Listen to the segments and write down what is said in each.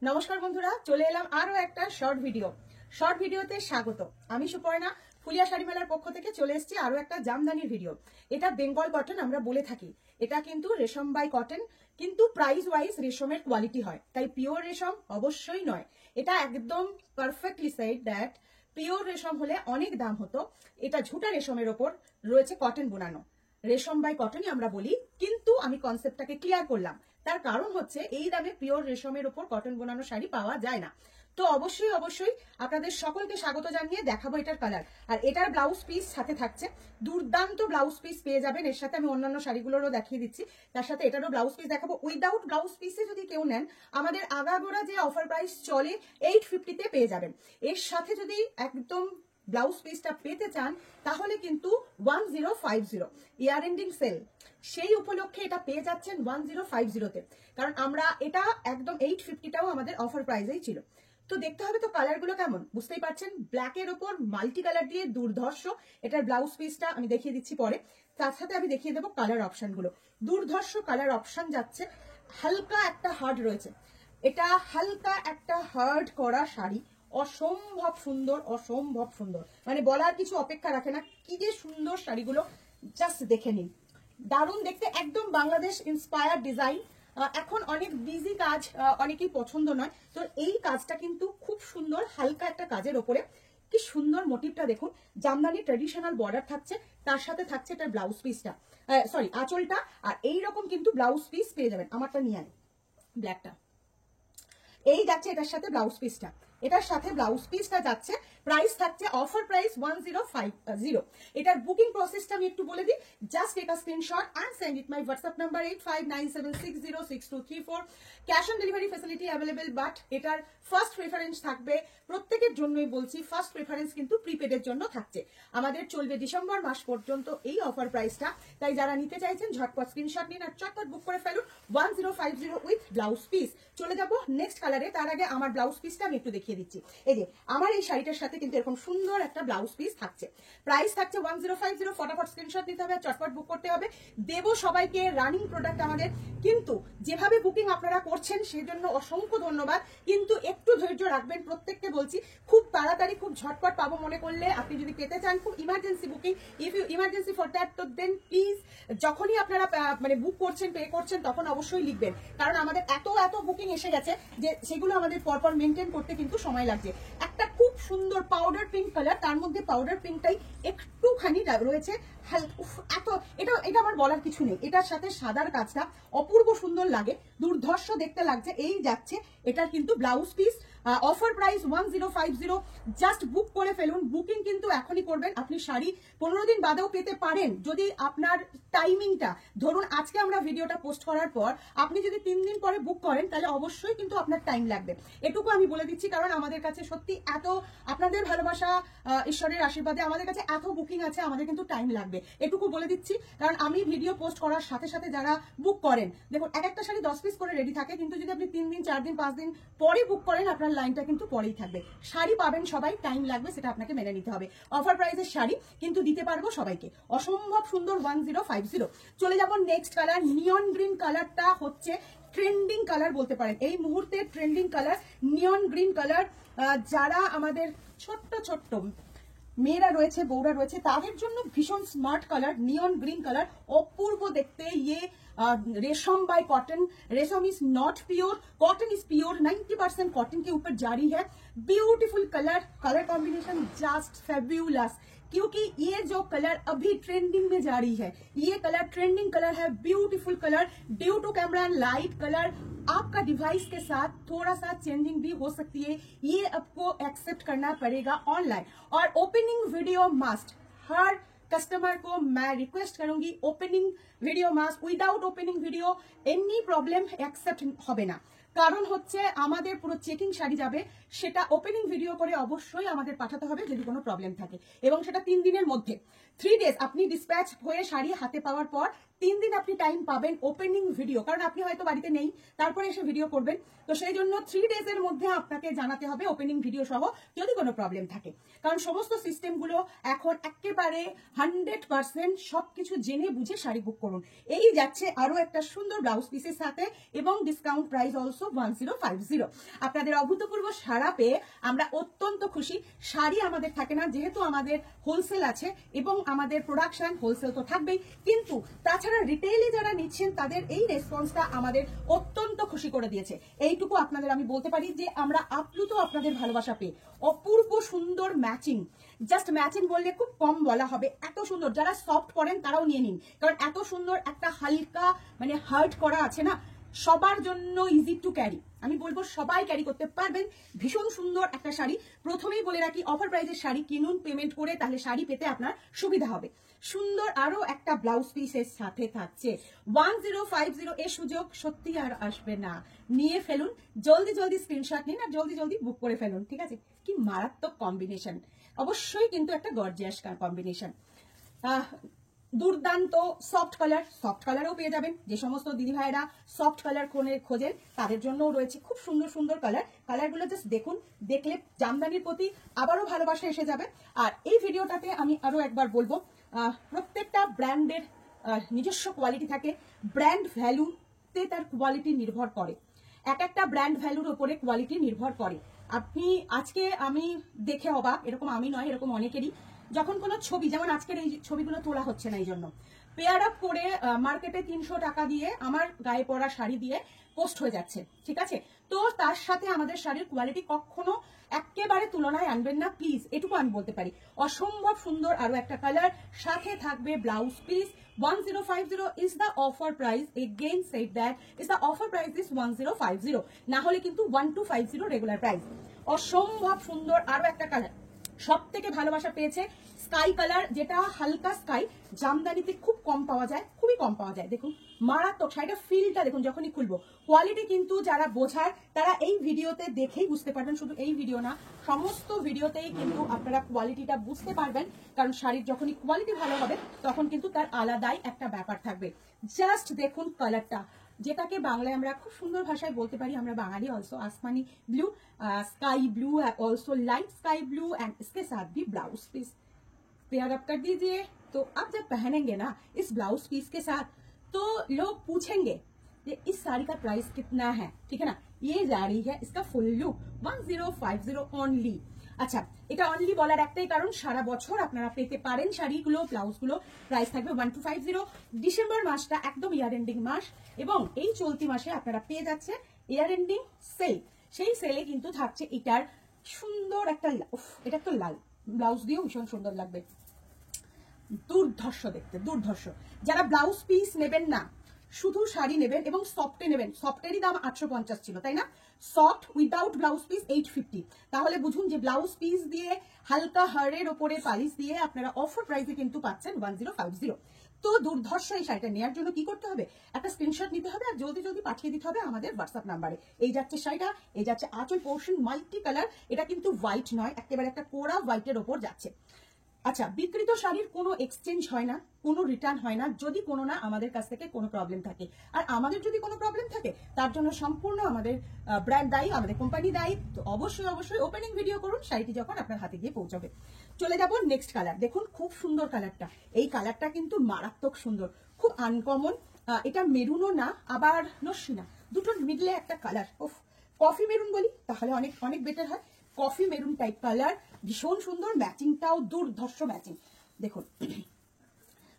নমস্কার বন্ধুরা, চলে এলাম আরো একটা শর্ট ভিডিওতে স্বাগত। আমি সুপর্ণা, ফুলিয়া শাড়ি মেলার পক্ষ থেকে চলে এসেছি আরো একটা জামদানির ভিডিও। এটা বেঙ্গল কটন আমরা বলে থাকি, এটা কিন্তু রেশম বাই কটন, কিন্তু প্রাইস ওয়াইজ রেশমের কোয়ালিটি হয়, তাই পিওর রেশম অবশ্যই নয়। এটা একদম পারফেক্টলি সেড দ্যাট পিওর রেশম হলে অনেক দাম হতো। এটা ঝুটা রেশমের ওপর রয়েছে কটন বোনানো, রেশম বাই কটনই আমরা বলি, কিন্তু আমি কনসেপ্টটাকে ক্লিয়ার করলাম। তার কারণ হচ্ছে এই দামে পিওর রেশমের উপর কটন বোনানো শাড়ি পাওয়া যায় না। তো অবশ্যই আপনাদের সকলকে স্বাগত জানিয়ে দেখাবো এটার কালার। আর এটার ব্লাউজ পিস সাথে থাকছে, দুর্দান্ত ব্লাউজ পিস পেয়ে যাবেন। এর সাথে আমি অন্যান্য শাড়িগুলোরও দেখিয়ে দিচ্ছি, তার সাথে এটারও ব্লাউজ পিস দেখাবো। উইদাউট ব্লাউজ পিসে যদি কেউ নেন, আমাদের আগাগোড়া যে অফার প্রাইস চলে 850-তে পেয়ে যাবেন। এর সাথে যদি একদম ব্লাউজ পিসটা পেতে চান তাহলে কিন্তু 1050 ইয়ার এন্ডিং সেল, সেই উপলক্ষে এটা পেয়ে যাচ্ছেন 1050-তে। কারণ আমরা এটা একদম 850টাও আমাদের অফার প্রাইসেই ছিল। তো দেখতে হবে তো কালারগুলো কেমন, বুঝতেই পারছেন। ব্ল্যাকের ওপর মাল্টি কালার দিয়ে দুর্ধর্ষ এটার ব্লাউজ পিসটা আমি দেখিয়ে দিচ্ছি পরে। তার সাথে আমি দেখিয়ে দেবো কালার অপশনগুলো। দুর্ধর্ষ কালার অপশন যাচ্ছে। হালকা একটা হার্ড রয়েছে, এটা হালকা একটা হার্ড করা শাড়ি, অসম্ভব সুন্দর, মানে বলার কিছু অপেক্ষা রাখে না। কি যে সুন্দর শাড়িগুলো, জাস্ট দেখে নিন। দারুণ দেখতে, একদম বাংলাদেশ ইন্সপায়ার ডিজাইন। এখন অনেক বিজি কাজ, অনেকেই পছন্দ নয়, তো এই কাজটা কিন্তু খুব সুন্দর। হালকা একটা কাজের ওপরে কি সুন্দর মোটিভটা দেখুন। জামদানি ট্রেডিশনাল বর্ডার থাকছে, তার সাথে থাকছে এটার ব্লাউজ পিসটা, সরি আঁচলটা। আর এইরকম কিন্তু ব্লাউজ পিস পেয়ে যাবেন। আমারটা নিয়ে আয়, ব্ল্যাকটা এই যাচ্ছে এটার সাথে ব্লাউজ পিসটা। এটার সাথে ব্লাউজ পিসটা যাচ্ছে। প্রাইস থাকছে অফার প্রাইস 1050। এটার বুকিং প্রসেসটা আমি একটু বলে দিই। Just take a screenshot and send it my WhatsApp number 8597606234। Cash on delivery facility available, but এটার ফার্স্ট প্রেফারেন্স থাকবে প্রত্যেকের জন্যই বলছি, ফার্স্ট প্রেফারেন্স কিন্তু প্রিপেডের জন্য থাকছে। আমাদের চলবে ডিসেম্বর মাস পর্যন্ত এই অফার প্রাইসটা, তাই যারা নিতে চাইছেন ঝটপট স্ক্রিনশট নিন আর চটপট বুক করে ফেলুন 1050 উইথ ব্লাউজ পিস। চলে যাবো নেক্সট কালারে, তার আগে আমার ব্লাউজ পিসটা আমি একটু দেখিয়ে দিচ্ছি। এই যে আমার এই শাড়িটার সাথে কিন্তু এরকম সুন্দর একটা ব্লাউজ পিস থাকছে। প্রাইস থাকছে 1050। ফটাফট স্ক্রিনশট নিতে হবে, চটপট বুক করতে হবে। দেব সবাইকে রানিং প্রোডাক্ট আমাদের, কিন্তু যেভাবে বুকিং আপনারা করছেন সেই জন্য অসংখ্য ধন্যবাদ। কিন্তু একটু ধৈর্য রাখবেন, প্রত্যেককে বলছি। খুব তাড়াতাড়ি খুব ঝটপট পাবো মনে করলে, আপনি যদি পেতে চান খুব emergency booking, if you emergency for that, তো দেন প্লিজ যখনই আপনারা মানে বুক করছেন, পে করছেন, তখন অবশ্যই লিখবেন। কারণ আমাদের এত বুকিং এসে গেছে যে সেগুলো আমাদের পরপর মেনটেন করতে কিন্তু সময় লাগছে। একটা খুব সুন্দর পাউডার পিঙ্ক কালার, তার মধ্যে পাউডার পিঙ্কটাই একটুখানি রয়েছে। এত এটা আমার বলার কিছু নেই। এটার সাথে সাদার কাজটা অপূর্ব সুন্দর লাগে, দুর্ধর্ষ দেখতে লাগছে। এই যাচ্ছে এটার কিন্তু blouse piece. Offer price 1050। Just book করে ফেলুন। বুকিং কিন্তু এখনই করবেন। আপনি শাড়ি 15 দিন বাদেও পেতে পারেন যদি আপনার টাইমিংটা, ধরুন আজকে আমরা ভিডিওটা পোস্ট করার পর আপনি যদি 3 দিন পরে বুক করেন, তাহলে অবশ্যই কিন্তু আপনার টাইম লাগবে। এটুকু আমি বলে দিচ্ছি, কারণ আমাদের কাছে সত্যি এত আপনাদের ভালোবাসা, ঈশ্বরের আশীর্বাদে আমাদের কাছে এত বুকিং আছে, আমাদের কিন্তু টাইম লাগবে। এটুকু বলে দিচ্ছি, কারণ আমি ভিডিও পোস্ট করার সাথে সাথে যারা বুক করেন, দেখুন এক একটা শাড়ি 10 পিস করে রেডি থাকে, কিন্তু যদি আপনি 3 দিন 4 দিন 5 দিন পরে বুক করেন, আপনার লাইনটা কিন্তু পরেই থাকবে। শাড়ি পাবেন সবাই, টাইম লাগবে, সেটা আপনাকে মেনে নিতে হবে। অফার প্রাইসের শাড়ি কিন্তু দিতে পারবো সবাইকে। অসম্ভব সুন্দর 1050। চলে যাব নেক্সট কালার। নিয়ন গ্রিন কালারটা হচ্ছে ট্রেন্ডিং কালার বলতে পারেন, এই মুহূর্তে ট্রেন্ডিং কালার নিয়ন গ্রিন কালার। যারা আমাদের ছোট্ট মেয়েরা রয়েছে, বউরা রয়েছে, তাদের জন্য ভীষণ smart colour neon green colour. Apurva देखते ये रेशम बाय कॉटन। रेशम is not pure, cotton is pure. 90% cotton के ऊपर जारी है। Beautiful colour combination just fabulous, क्योंकि ये जो कलर अभी ट्रेंडिंग में जारी है, ये कलर ट्रेंडिंग कलर है। Beautiful colour, due to camera light colour, आपका डिवाइस के साथ थोड़ा सा चेंजिंग भी हो सकती है, ये आपको एक्सेप्ट करना पड़ेगा ऑनलाइन। और ओपनिंग वीडियो मस्ट, हर कस्टमर को मैं रिक्वेस्ट करूंगी opening video must. Without opening video any problem accept হবে না। কারণ হচ্ছে আমাদের পুরো চেকিং শাড়ি যাবে, সেটা ওপেনিং ভিডিও করে অবশ্যই আমাদের পাঠাতে হবে যদি কোনো প্রবলেম থাকে, এবং সেটা 3 দিনের মধ্যে। 3 ডেজ আপনি ডিসপ্যাচ হয়ে শাড়ি হাতে পাওয়ার পর 3 দিন আপনি টাইম পাবেন ওপেনিং ভিডিও, কারণ আপনি হয়তো বাড়িতে নেই, তারপরে এসে ভিডিও করবেন। তো সেই জন্য 3 ডেজের মধ্যে আপনাকে জানাতে হবে ওপেনিং ভিডিও সহ যদি কোনো প্রবলেম থাকে। কারণ সমস্ত সিস্টেমগুলো এখন একেবারে 100% সবকিছু জেনে বুঝে শাড়ি বুক করবে। করুন। এই যাচ্ছে আরো একটা সুন্দর ব্লাউজ পিসের সাথে এবং ডিসকাউন্ট প্রাইস অলসো 1050। আপনাদের অভূতপূর্ব সাড়া পেয়ে আমরা অত্যন্ত খুশি। শাড়ি আমাদের থাকে না, যেহেতু আমাদের হোলসেল আছে এবং আমাদের প্রোডাকশন হোলসেল তো থাকবেই, কিন্তু তাছাড়া রিটেইলে যারা নিচ্ছেন তাদের এই রেসপন্সটা আমাদের অত্যন্ত খুশি করে দিয়েছে। এইটুকু আপনাদের আমি বলতে পারি যে আমরা আপ্লুত আপনাদের ভালোবাসা পেয়ে। অপূর্ব সুন্দর ম্যাচিং, জাস্ট ম্যাচিং বললে খুব কম বলা হবে, এত সুন্দর। যারা সফট পরেন তারাও নিয়ে নিন, কারণ এত সুন্দর একটা হালকা মানে হার্ট করা আছে না, সবার জন্য ইজি টু ক্যারি। আমি বলবো সবাই ক্যারি করতে পারবেন। ভীষণ সুন্দর একটা শাড়ি। প্রথমেই বলে রাখি, অফার প্রাইজের শাড়ি কিনুন পেমেন্ট করে, তাহলে শাড়ি পেতে আপনার সুবিধা হবে। সুন্দর আরো একটা ব্লাউজ পিসের সাথে থাকছে 1050। এর সুযোগ সত্যি আর আসবে না, নিয়ে ফেলুন। জলদি জলদি স্ক্রিনশট নিন আর জলদি জলদি বুক করে ফেলুন, ঠিক আছে? কি মারাত্মক কম্বিনেশন, অবশ্যই কিন্তু একটা গর্জিয়াস কম্বিনেশন। দুর্দান্ত সফট কালার, সফট কালারও পেয়ে যাবেন। যে সমস্ত দিদি ভাইরা সফট কালার খোঁজেন তাদের জন্যও রয়েছে খুব সুন্দর সুন্দর কালার। কালারগুলো জাস্ট দেখুন, দেখলে জামদানির প্রতি আবারও ভালোবাসা এসে যাবে। আর এই ভিডিওটাতে আমি আরো একবার বলবো, প্রত্যেকটা ব্র্যান্ডের নিজস্ব কোয়ালিটি থাকে, ব্র্যান্ড ভ্যালুতে তার কোয়ালিটি নির্ভর করে। এক একটা ব্র্যান্ড ভ্যালুর উপরে কোয়ালিটি নির্ভর করে। আপনি আজকে আমি দেখে অবাক, এরকম আমি নয়, এরকম অনেকেরই, যখন কোনো ছবি, যেমন আজকের এই ছবিগুলো তোলা হচ্ছে না, এই জন্য পেয়ার আপ করে মার্কেটে 300 টাকা দিয়ে আমার গায়ে পরা শাড়ি দিয়ে পোস্ট হয়ে যাচ্ছে, ঠিক আছে? তো তার সাথে আমাদের শাড়ির কোয়ালিটি কখনো একেবারে তুলনায় আনবেন না প্লিজ, এটুকু আমি বলতে পারি। অসম্ভব সুন্দর আরো একটা কালার, সাথে থাকবে blouse piece. 1050 is the offer price. Again said that is the offer price is 1050, না হলে কিন্তু 1250 রেগুলার প্রাইস। অসম্ভব সুন্দর আরো একটা কালার, সব থেকে ভালোবাসা পেয়েছে স্কাই কালার, যেটা হালকা স্কাই, জামদানিতে খুব কম পাওয়া যায়, খুবই কম পাওয়া যায়। দেখুন মারাত্মক শাড়িটা, ফিলটা দেখুন যখনই খুলবো। কোয়ালিটি কিন্তু যারা বোঝার তারা এই ভিডিওতে দেখেই বুঝতে পারবেন, শুধু এই ভিডিও না, সমস্ত ভিডিওতেই কিন্তু আপনারা কোয়ালিটিটা বুঝতে পারবেন। কারণ শাড়ির যখনই কোয়ালিটি ভালো হবে তখন কিন্তু তার আলাদাই একটা ব্যাপার থাকবে। জাস্ট দেখুন কালারটা, যেটাকে বাংলায় আমরা খুব সুন্দর ভাষায় বলতে পারি, আমরা बांगाली ऑल्सो आसमानी blue, sky blue, also light sky blue, and इसके साथ भी ब्लाउज पीस पेयर अप कर दीजिए। तो आप जब पहनेंगे ना इस ब्लाउज पीस के साथ, तो लोग पूछेंगे कि इस साड़ी का प्राइस कितना है, ठीक है ना? ये साड़ी है, इसका फुल लुक 1050 ओनली। আচ্ছা, এটা অনলি বলার একটাই কারণ, সারা বছর আপনারা পেতে পারেন শাড়িগুলো, ব্লাউজগুলো, প্রাইস থাকবে 1250। ডিসেম্বর মাসটা একদম ইয়ার এন্ডিং মাস, এবং এই চলতি মাসে আপনারা পেয়ে যাচ্ছে ইয়ার এন্ডিং সেল। সেই সেলে কিন্তু থাকছে এটার সুন্দর একটা, এটা তো লাল ব্লাউজ দিয়েও ভীষণ সুন্দর লাগবে, দুর্ধর্ষ দেখতে, দুর্ধর্ষ। যারা ব্লাউজ পিস নেবেন না, শুধু শাড়ি নেবেন এবং সফটে নেবেন, সফটেরই দাম 850 ছিল, তাই না? Soft without blouse piece 850। তাহলে বুঝুন যে ব্লাউজ পিস দিয়ে হালকা হারের ওপরে পালিশ দিয়ে আপনারা অফার প্রাইসে কিন্তু পাচ্ছেন 1050। তো দুর্ধর্ষ এই শাড়িটা নেওয়ার জন্য কি করতে হবে? একটা স্ক্রিনশট নিতে হবে আর জলদি জলদি পাঠিয়ে দিতে হবে আমাদের হোয়াটসঅ্যাপ নাম্বারে। এই যাচ্ছে শাড়িটা, এই যাচ্ছে আঁচল পোর্শন, মাল্টি কালার। এটা কিন্তু হোয়াইট নয়, একেবারে একটা কোরা হোয়াইটের ওপর যাচ্ছে। আচ্ছা, বিক্রিত শাড়ির কোনো এক্সচেঞ্জ হয় না, কোনো রিটার্ন হয় না, যদি কোনো না আমাদের কাছ থেকে কোনো প্রবলেম থাকে। আর আমাদের যদি কোনো প্রবলেম থাকে তার জন্য সম্পূর্ণ আমাদের ব্র্যান্ড দায়ী, আমাদের কোম্পানি দায়ী। তো অবশ্যই অবশ্যই ওপেনিং ভিডিও করুন শাড়িটি যখন আপনার হাতে গিয়ে পৌঁছবে। চলে যাব নেক্সট কালার। দেখুন খুব সুন্দর কালারটা, এই কালারটা কিন্তু মারাত্মক সুন্দর, খুব আনকমন। এটা মেরুনও না আবার নস্যি না, দুটোর মিডলে একটা কালার। ওফ, কফি মেরুন বলি তাহলে অনেক অনেক বেটার হয়। কফি মেরুন টাইপ কালার, ভীষণ সুন্দর, ম্যাচিংটাও দুর্ধর্ষ ম্যাচিং। দেখুন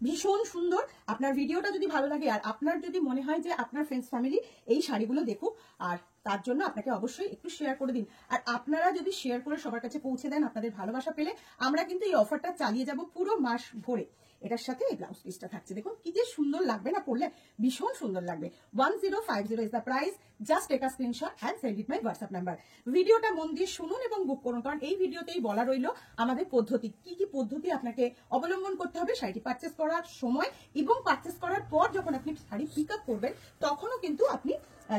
ভীষণ সুন্দর। আপনার ভিডিওটা যদি ভালো লাগে আর আপনার যদি মনে হয় যে আপনার ফ্রেন্ডস ফ্যামিলি এই শাড়িগুলো দেখুক, আর তার জন্য আপনাকে অবশ্যই একটু শেয়ার করে দিন। আর আপনারা যদি শেয়ার করে সবার কাছে পৌঁছে দেন, আপনাদের ভালোবাসা পেলে আমরা কিন্তু এই অফারটা চালিয়ে যাব পুরো মাস ভরে। এটার সাথে এই ব্লাউজ পিসটা থাকছে, দেখুন কি যে সুন্দর লাগবে না পরলে, ভীষণ সুন্দর লাগবে। 1050 is the price. Just take a screenshot and send it my WhatsApp number. ভিডিওটা মন দিয়ে শুনুন এবং বুক করুন, কারণ এই ভিডিওতেই বলা রইলো আমাদের পদ্ধতি, কি কি পদ্ধতি আপনাকে অবলম্বন করতে হবে শাড়িটি পারচেস করার সময় এবং পারচেস করার পর যখন আপনি শাড়ি পিক আপ করবেন তখনও কিন্তু আপনি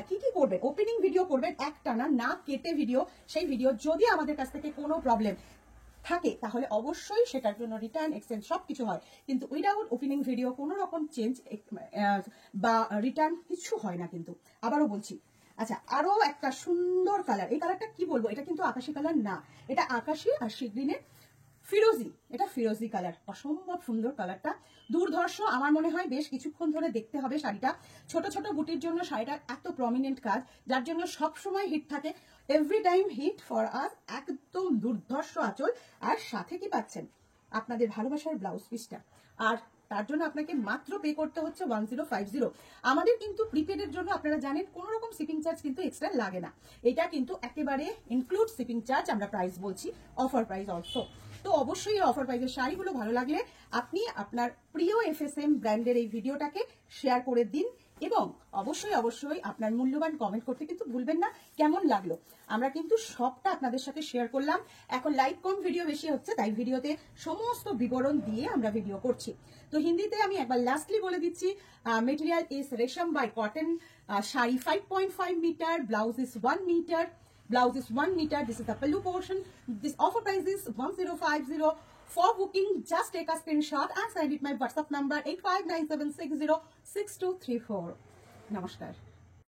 কি কি করবেন। ওপেনিং ভিডিও করবেন একটানা, না কেটে ভিডিও। সেই ভিডিও যদি আমাদের কাছ থেকে কোনো প্রবলেম থাকে তাহলে অবশ্যই সেটার জন্য রিটার্ন এক্সচেঞ্জ সবকিছু হয়, কিন্তু উইদাউট ওপেনিং ভিডিও কোনো রকম চেঞ্জ বা রিটার্ন কিছু হয় না কিন্তু, আবারও বলছি। আচ্ছা, আরো একটা সুন্দর কালার, এই কালারটা কি বলবো, এটা কিন্তু আকাশি কালার না, এটা আকাশি আর সি গ্রিনের ফিরোজি, এটা ফিরোজি কালার, অসম্ভব সুন্দর কালারটা, দুর্ধর্ষ। আমার মনে হয় বেশ কিছুক্ষণ ধরে দেখতে হবে শাড়িটা। ছোট ছোট বুটির জন্য শাড়িটার এত প্রমিনেন্ট কাজ, যার জন্য সবসময় হিট থাকে, every time hit for us. একদম দুর্ধর্ষ আঁচল, আর সাথে কি পাচ্ছেন আপনাদের ভালোবাসার ব্লাউজ পিসটা। আর তার জন্য আপনাকে মাত্র পে করতে হচ্ছে 1050। আমাদের কিন্তু প্রিপেডের জন্য আপনারা জানেন কোনো রকম শিপিং চার্জ কিন্তু এক্সট্রা লাগে না, এটা কিন্তু একেবারে ইনক্লুড শিপিং চার্জ। আমরা প্রাইস বলছি অফার প্রাইস অলসো। তো অবশ্যই এই অফার প্রাইসের শাড়িগুলো ভালো লাগলে আপনি আপনার প্রিয় FSM ব্র্যান্ডের এই ভিডিওটাকে শেয়ার করে দিন, এবং অবশ্যই অবশ্যই আপনার মূল্যবান কমেন্ট করতে কিন্তু ভুলবেন না কেমন লাগলো। আমরা কিন্তু সবটা আপনাদের সাথে শেয়ার করলাম। এখন লাইক কম ভিডিও বেশি হচ্ছে, তাই ভিডিওতে সমস্ত বিবরণ দিয়ে আমরা ভিডিও করছি। তো হিন্দিতে আমি একবার লাস্টলি বলে দিচ্ছি, মেটেরিয়াল ইজ রেশম by cotton, sari 5.5 metre, blouse is 1 metre, blouse is 1 meter. This is the pallu portion. This offer price is 1050. For booking, just take a screenshot and send it my WhatsApp number 8597606234. Namaskar.